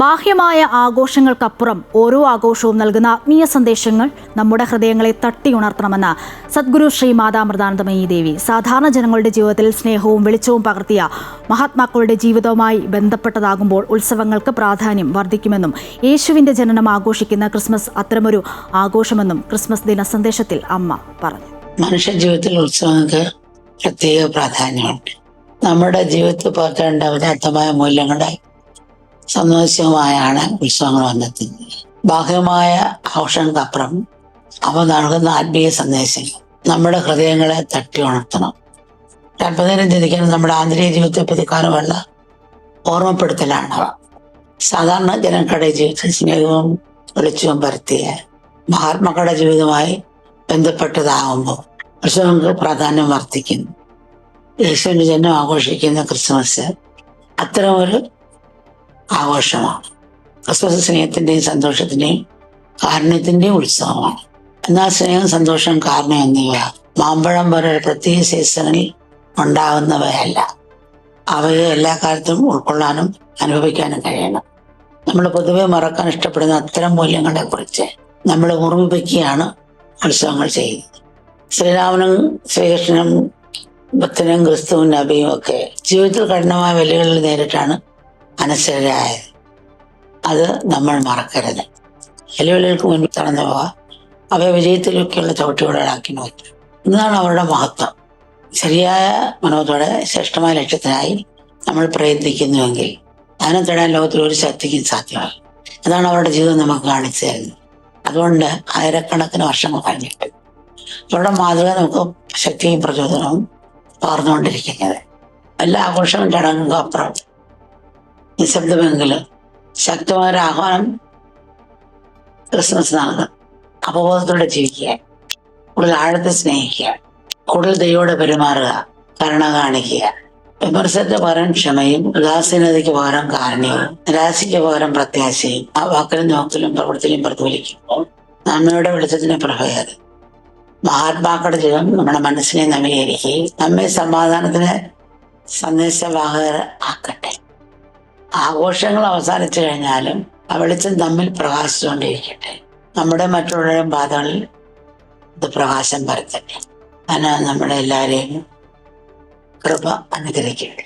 ബാഹ്യമായ ആഘോഷങ്ങൾക്കപ്പുറം ഓരോ ആഘോഷവും നൽകുന്ന ആത്മീയ സന്ദേശങ്ങൾ നമ്മുടെ ഹൃദയങ്ങളെ തട്ടിയുണർത്തണമെന്ന് സദ്ഗുരു ശ്രീ മാതാമൃതാനന്ദമയി ദേവി. സാധാരണ ജനങ്ങളുടെ ജീവിതത്തിൽ സ്നേഹവും വെളിച്ചവും പകർത്തിയ മഹാത്മാക്കളുടെ ജീവിതവുമായി ബന്ധപ്പെട്ടതാകുമ്പോൾ ഉത്സവങ്ങൾക്ക് പ്രാധാന്യം വർദ്ധിക്കുമെന്നും യേശുവിന്റെ ജനനം ആഘോഷിക്കുന്ന ക്രിസ്മസ് അത്തരമൊരു ആഘോഷമെന്നും ക്രിസ്മസ് ദിന സന്ദേശത്തിൽ അമ്മ പറഞ്ഞു. മനുഷ്യ ജീവിതത്തിൽ ഉത്സവങ്ങൾക്ക് പ്രത്യേക പ്രാധാന്യമുണ്ട്. നമ്മുടെ ജീവിതത്തിൽ പകർത്തേണ്ട ഉദാത്തമായ മൂല്യങ്ങളുടെ സന്ദേശവുമായാണ് ഉത്സവങ്ങൾ വന്നെത്തുന്നത്. ബാഹ്യമായ ആഘോഷങ്ങൾക്കപ്പുറം അവ നൽകുന്ന ആത്മീയ സന്ദേശങ്ങൾ നമ്മുടെ ഹൃദയങ്ങളെ തട്ടി ഉണർത്തണം. അല്പനേരം ചിന്തിക്കാൻ നമ്മുടെ ആന്തരിക ജീവിതത്തെ പ്രതിക്കാരമുള്ള ഓർമ്മപ്പെടുത്തലാണ് അവ. സാധാരണ ജനങ്ങളുടെ ജീവിതത്തിൽ സ്നേഹവും വെളിച്ചവും പരത്തിയ മഹാത്മാക്കളുടെ ജീവിതവുമായി ബന്ധപ്പെട്ടതാകുമ്പോൾ ഉത്സവങ്ങൾക്ക് പ്രാധാന്യം വർദ്ധിക്കുന്നു. യേശുവിന്റെ ജന്മം ആഘോഷിക്കുന്ന ക്രിസ്മസ് അത്തരമൊരു ആഘോഷമാണ്. ക്രിസ്മസ് സ്നേഹത്തിന്റെയും സന്തോഷത്തിന്റെയും കാരുണ്യത്തിന്റെയും ഉത്സവമാണ്. എന്നാൽ സ്നേഹം, സന്തോഷം, കാരുണ്യം എന്നിവ മാമ്പഴം പോലെ പ്രത്യേക സീസണിൽ ഉണ്ടാകുന്നവയല്ല. അവയെ എല്ലാ കാലത്തും ഉൾക്കൊള്ളാനും അനുഭവിക്കാനും കഴിയണം. നമ്മൾ പൊതുവെ മറക്കാൻ ഇഷ്ടപ്പെടുന്ന അത്തരം മൂല്യങ്ങളെ കുറിച്ച് നമ്മൾ ഓർമ്മിപ്പിക്കുകയാണ് ഉത്സവങ്ങൾ ചെയ്യുന്നത്. ശ്രീരാമനും ശ്രീകൃഷ്ണനും ഭക്തനും ക്രിസ്തുവും നബിയും ഒക്കെ ജീവിതത്തിൽ കഠിനമായ വെല്ലുവിളികൾ നേരിട്ടാണ് അനശ്വരരായത്. അത് നമ്മൾ മറക്കരുത്. വെല്ലുവിളികൾക്ക് മുൻപിൽ കടന്നു പോവാ അവയെ വിജയത്തിലൊക്കെയുള്ള ചവിട്ടുകൂടാക്കി മാറ്റി. ഇതാണ് അവരുടെ മഹത്വം. ശരിയായ മനോത്തോടെ ശ്രേഷ്ഠമായ ലക്ഷ്യത്തിനായി നമ്മൾ പ്രയത്നിക്കുന്നുവെങ്കിൽ അതിനെ തേടാൻ ലോകത്തിൽ ഒരു ശക്തിക്കും സാധ്യമാണ്. അതാണ് അവരുടെ ജീവിതം നമുക്ക് കാണിച്ചു തരുന്നത്. അതുകൊണ്ട് ആയിരക്കണക്കിന് വർഷങ്ങൾ കഴിഞ്ഞിട്ട് അവരുടെ മാതൃക നമുക്ക് ശക്തിയും പ്രചോദനവും പകർന്നുകൊണ്ടിരിക്കുന്നത്. എല്ലാ ആഘോഷവും ചടങ്ങുകൾക്കും അപ്പുറം നിശബ്ദമെങ്കിലും ശക്തമായ ഒരു ആഹ്വാനം ക്രിസ്മസ് നൽകും. അപബോധത്തോടെ ജീവിക്കുക, കൂടുതൽ ആഴത്തെ സ്നേഹിക്കുക, കൂടുതൽ ദൈവത്തോടെ പെരുമാറുക, കരുണ കാണിക്കുക. വിമർശനത്തിന് പകരം ക്ഷമയും, ഉദാസീനതയ്ക്ക് പകരം കാരുണ്യവും, നിരാശയ്ക്ക് പകരം പ്രത്യാശയും ആ വാക്കിലും നോക്കിലും പ്രവൃത്തിയിലും പ്രതിഫലിക്കുമ്പോൾ നന്മയുടെ വെളിച്ചത്തിന് പ്രഭയത്. മഹാത്മാക്കളുടെ ജീവിതം നമ്മുടെ മനസ്സിനെ നവീകരിക്കുകയും നമ്മെ സമാധാനത്തിന് സന്ദേശവാഹകർ ആക്കട്ടെ. ആഘോഷങ്ങൾ അവസാനിച്ചു കഴിഞ്ഞാലും ആ വെളിച്ചം തമ്മിൽ പ്രകാശിച്ചുകൊണ്ടിരിക്കട്ടെ. നമ്മുടെ മറ്റുള്ളവരുടെയും പാതകളിൽ ഇത് പ്രകാശം പരത്തട്ടെ. അതിന് നമ്മുടെ എല്ലാവരെയും കൃപ അനുഗ്രഹിക്കട്ടെ.